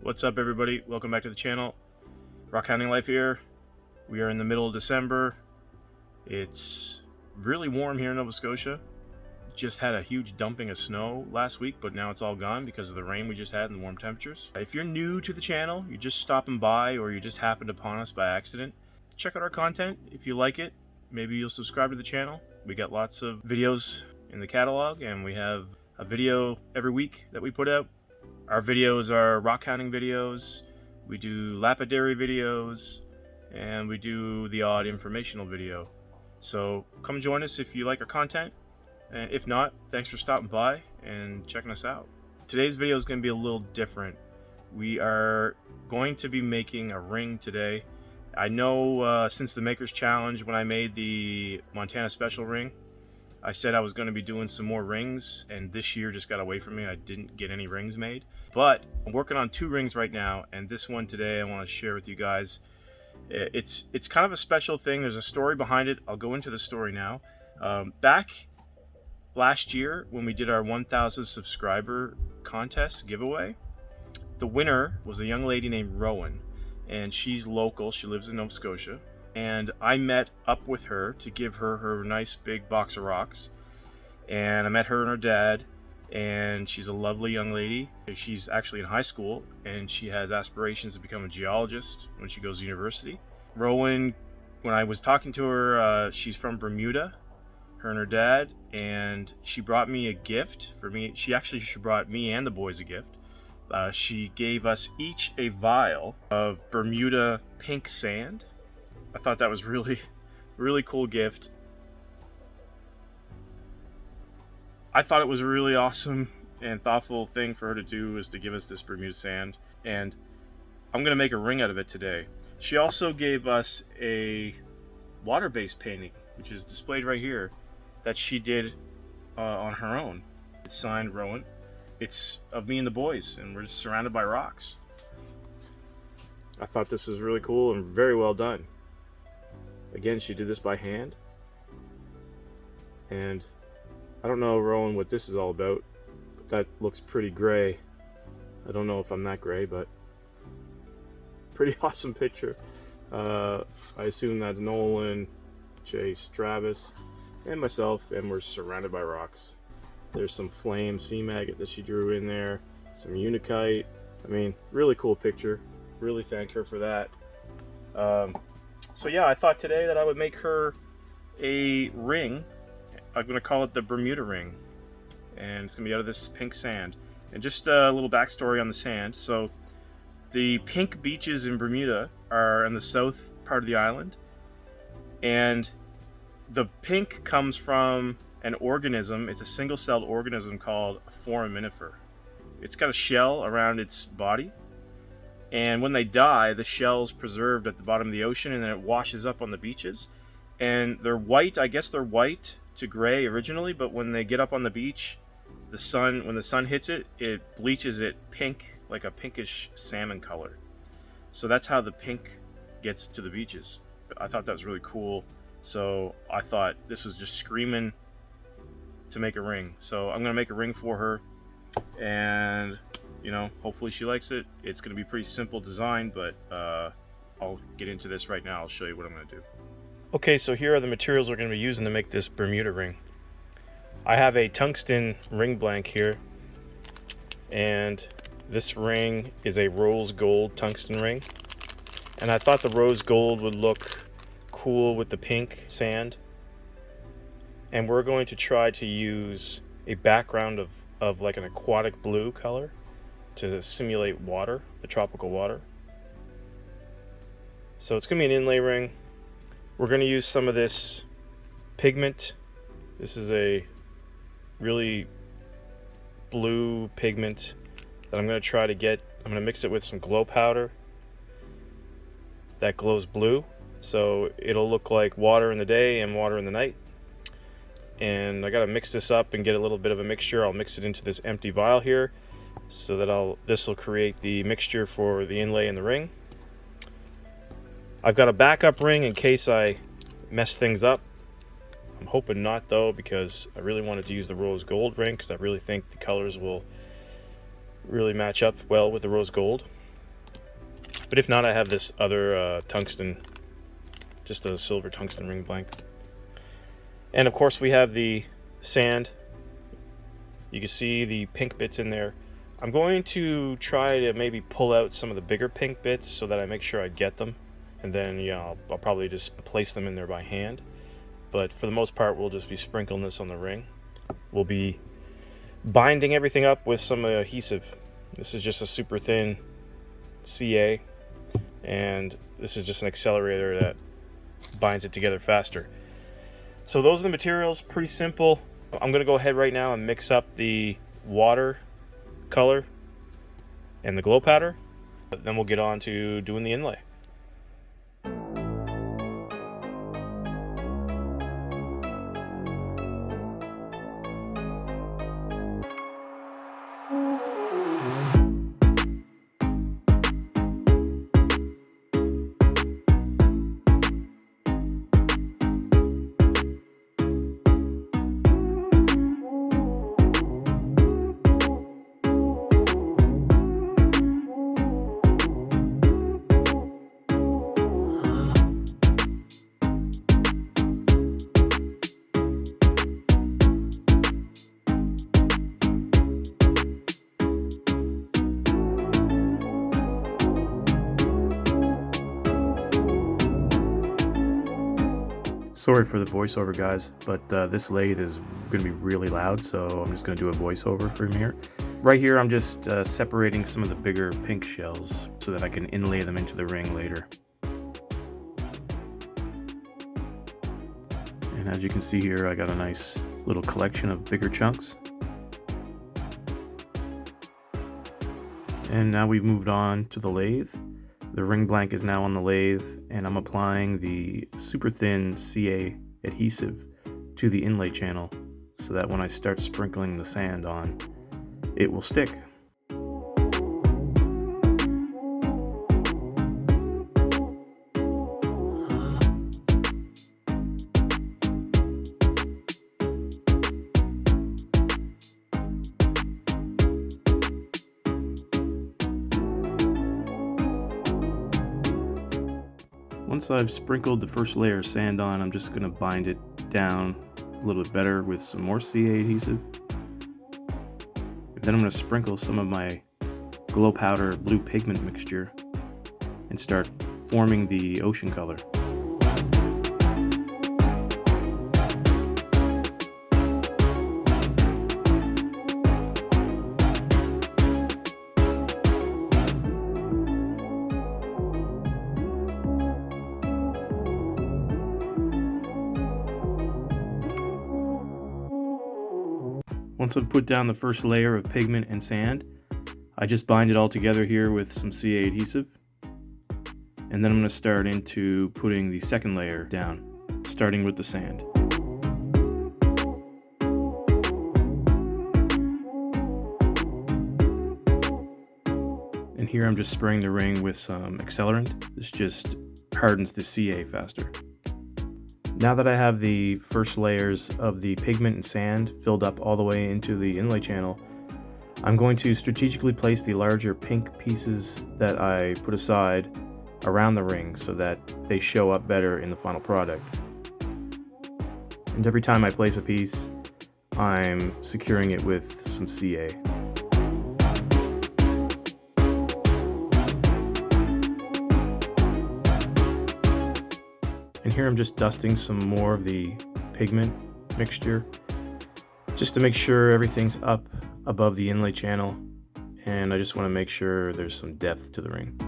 What's up, everybody? Welcome back to the channel. Rockhounding Life here. We are in the middle of December. It's really warm here in Nova Scotia. Just had a huge dumping of snow last week, but now it's all gone because of the rain we just had and the warm temperatures. If you're new to the channel, you're just stopping by, or you just happened upon us by accident, check out our content. If you like it, maybe you'll subscribe to the channel. We got lots of videos in the catalog, and we have a video every week that we put out. Our videos are rock hounding videos, we do lapidary videos, and we do the odd informational video. So come join us if you like our content, and if not, thanks for stopping by and checking us out. Today's video is going to be a little different. We are going to be making a ring today. I know since the Maker's Challenge, when I made the Montana Special ring, I said I was going to be doing some more rings, and this year just got away from me. I didn't get any rings made, but I'm working on 2 rings right now, and this one today I want to share with you guys. It's kind of a special thing. There's a story behind it. I'll go into the story now. Back last year when we did our 1,000 subscriber contest giveaway, the winner was a young lady named Rowan, and she's local. She lives in Nova Scotia. And I met up with her to give her her nice big box of rocks. And I met her and her dad, and she's a lovely young lady. She's actually in high school, and she has aspirations to become a geologist when she goes to university. Rowan, when I was talking to her, she's from Bermuda, her and her dad, and she brought me a gift for me. She brought me and the boys a gift. She gave us each a vial of Bermuda pink sand. I thought that was really cool gift. I thought it was a really awesome and thoughtful thing for her to do, is to give us this Bermuda sand, and I'm gonna make a ring out of it today. She also gave us a water-based painting, which is displayed right here, that she did on her own. It's signed Rowan. It's of me and the boys, and we're just surrounded by rocks. I thought this was really cool and very well done. Again, she did this by hand, and I don't know, Rowan, what this is all about, but that looks pretty gray. I don't know if I'm that gray, but pretty awesome picture. I assume that's Nolan, Chase, Travis, and myself, and we're surrounded by rocks. There's some flame sea maggot that she drew in there, some unikite. I mean, really cool picture. Really thank her for that. So yeah, I thought today that I would make her a ring. I'm going to call it the Bermuda ring. And it's going to be out of this pink sand. And just a little backstory on the sand. So the pink beaches in Bermuda are in the south part of the island. And the pink comes from an organism. It's a single-celled organism called a foraminifer. It's got a shell around its body. And when they die, the shell's preserved at the bottom of the ocean, and then it washes up on the beaches. And they're white. I guess they're white to gray originally, but when they get up on the beach, when the sun hits it, it bleaches it pink, like a pinkish salmon color. So that's how the pink gets to the beaches. I thought that was really cool. So I thought this was just screaming to make a ring. So I'm going to make a ring for her, and you know, hopefully she likes it. It's going to be pretty simple design, but I'll get into this right now. I'll show you what I'm going to do. Okay, so here are the materials we're going to be using to make this Bermuda ring. I have a tungsten ring blank here, and this ring is a rose gold tungsten ring. And I thought the rose gold would look cool with the pink sand. And we're going to try to use a background of like an aquatic blue color to simulate water, the tropical water. So it's going to be an inlay ring. We're going to use some of this pigment. This is a really blue pigment that I'm going to try to get. I'm going to mix it with some glow powder that glows blue, so it'll look like water in the day and water in the night. And I got to mix this up and get a little bit of a mixture. I'll mix it into this empty vial here, so that this will create the mixture for the inlay in the ring. I've got a backup ring in case I mess things up. I'm hoping not though, because I really wanted to use the rose gold ring because I really think the colors will really match up well with the rose gold. But if not, I have this other tungsten, just a silver tungsten ring blank. And of course we have the sand. You can see the pink bits in there. I'm going to try to maybe pull out some of the bigger pink bits so that I make sure I get them. And then, yeah, I'll probably just place them in there by hand. But for the most part, we'll just be sprinkling this on the ring. We'll be binding everything up with some adhesive. This is just a super thin CA, and this is just an accelerator that binds it together faster. So those are the materials, pretty simple. I'm going to go ahead right now and mix up the water color and the glow powder. Then we'll get on to doing the inlay. Sorry for the voiceover, guys, but this lathe is going to be really loud, so I'm just going to do a voiceover from here. Right here, I'm just separating some of the bigger pink shells so that I can inlay them into the ring later. And as you can see here, I got a nice little collection of bigger chunks. And now we've moved on to the lathe. The ring blank is now on the lathe, and I'm applying the super thin CA adhesive to the inlay channel so that when I start sprinkling the sand on, it will stick. Once I've sprinkled the first layer of sand on, I'm just going to bind it down a little bit better with some more CA adhesive. And then I'm going to sprinkle some of my glow powder blue pigment mixture and start forming the ocean color. Once I've put down the first layer of pigment and sand, I just bind it all together here with some CA adhesive. And then I'm going to start into putting the second layer down, starting with the sand. And here I'm just spraying the ring with some accelerant. This just hardens the CA faster. Now that I have the first layers of the pigment and sand filled up all the way into the inlay channel, I'm going to strategically place the larger pink pieces that I put aside around the ring so that they show up better in the final product. And every time I place a piece, I'm securing it with some CA. And here I'm just dusting some more of the pigment mixture just to make sure everything's up above the inlay channel, and I just want to make sure there's some depth to the ring.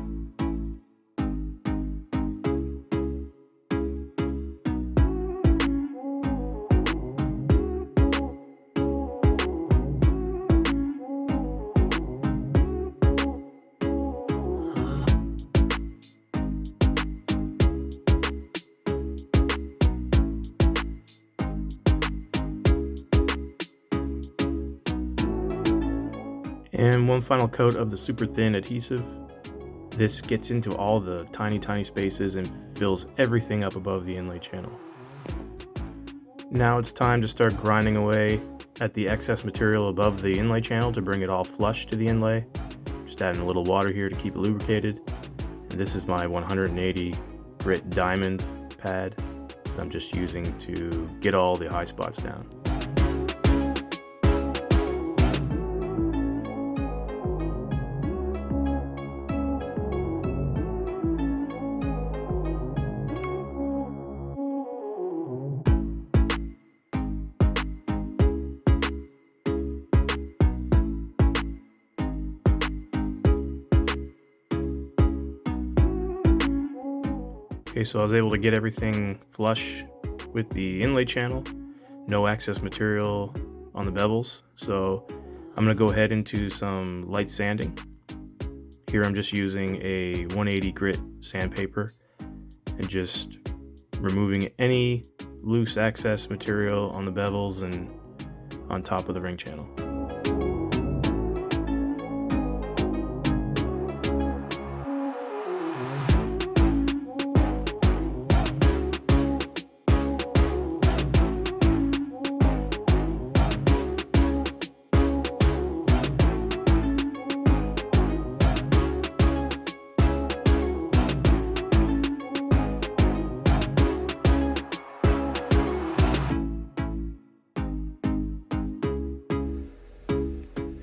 And one final coat of the super thin adhesive. This gets into all the tiny spaces and fills everything up above the inlay channel. Now it's time to start grinding away at the excess material above the inlay channel to bring it all flush to the inlay. Just adding a little water here to keep it lubricated. And this is my 180 grit diamond pad that I'm just using to get all the high spots down. Okay, so I was able to get everything flush with the inlay channel, no excess material on the bevels. So I'm gonna go ahead into some light sanding. Here I'm just using a 180 grit sandpaper and just removing any loose excess material on the bevels and on top of the ring channel.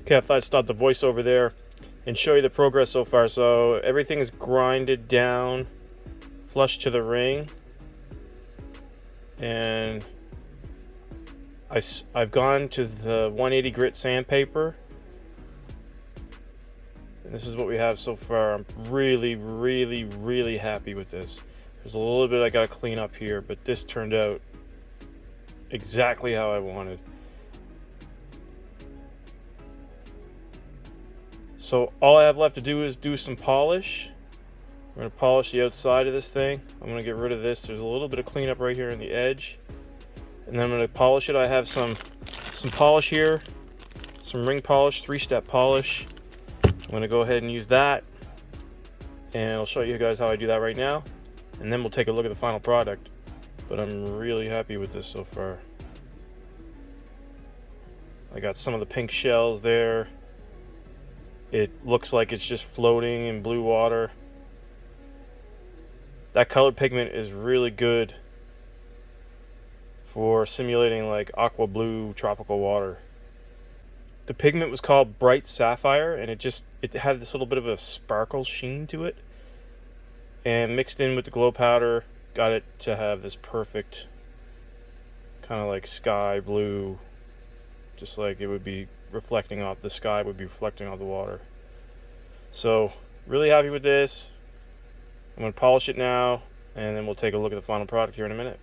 Okay, I thought I'd stop the voiceover there and show you the progress so far. So everything is grinded down, flush to the ring, and I've gone to the 180 grit sandpaper, and this is what we have so far. I'm really happy with this. There's a little bit I gotta clean up here, but this turned out exactly how I wanted. So all I have left to do is do some polish. We're going to polish the outside of this thing. I'm going to get rid of this. There's a little bit of cleanup right here in the edge. And then I'm going to polish it. I have some polish here, some ring polish, 3-step polish. I'm going to go ahead and use that. And I'll show you guys how I do that right now. And then we'll take a look at the final product. But I'm really happy with this so far. I got some of the pink shells there. It looks like it's just floating in blue water. That color pigment is really good for simulating like aqua blue tropical water. The pigment was called Bright Sapphire, and it had this little bit of a sparkle sheen to it. And mixed in with the glow powder, got it to have this perfect kind of like sky blue, just like it would be reflecting off the sky, would be reflecting off the water. So really happy with this. I'm going to polish it now, and then we'll take a look at the final product here in a minute.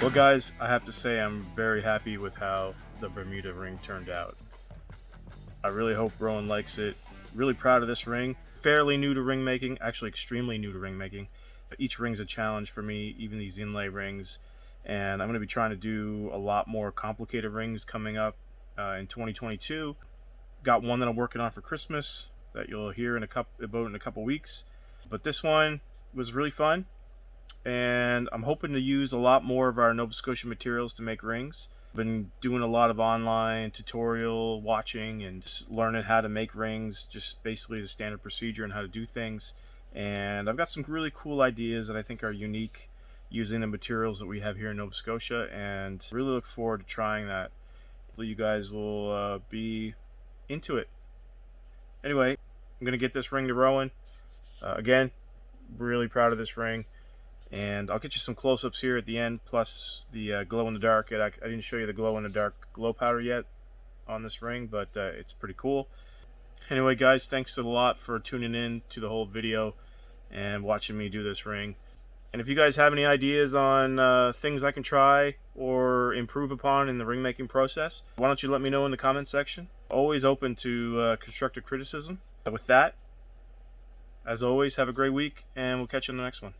Well guys, I have to say I'm very happy with how the Bermuda ring turned out. I really hope Rowan likes it. Really proud of this ring. Fairly new to ring making, actually extremely new to ring making. Each ring's a challenge for me, even these inlay rings. And I'm going to be trying to do a lot more complicated rings coming up in 2022. Got one that I'm working on for Christmas that you'll hear in a couple weeks. But this one was really fun. And I'm hoping to use a lot more of our Nova Scotia materials to make rings. I've been doing a lot of online tutorial watching and just learning how to make rings, just basically the standard procedure and how to do things. And I've got some really cool ideas that I think are unique using the materials that we have here in Nova Scotia, and really look forward to trying that. Hopefully you guys will be into it. Anyway, I'm going to get this ring to Rowan. Again, really proud of this ring. And I'll get you some close-ups here at the end, plus the glow-in-the-dark. I didn't show you the glow-in-the-dark glow powder yet on this ring, but it's pretty cool. Anyway, guys, thanks a lot for tuning in to the whole video and watching me do this ring. And if you guys have any ideas on things I can try or improve upon in the ring making process, why don't you let me know in the comment section. Always open to constructive criticism. With that, as always, have a great week, and we'll catch you on the next one.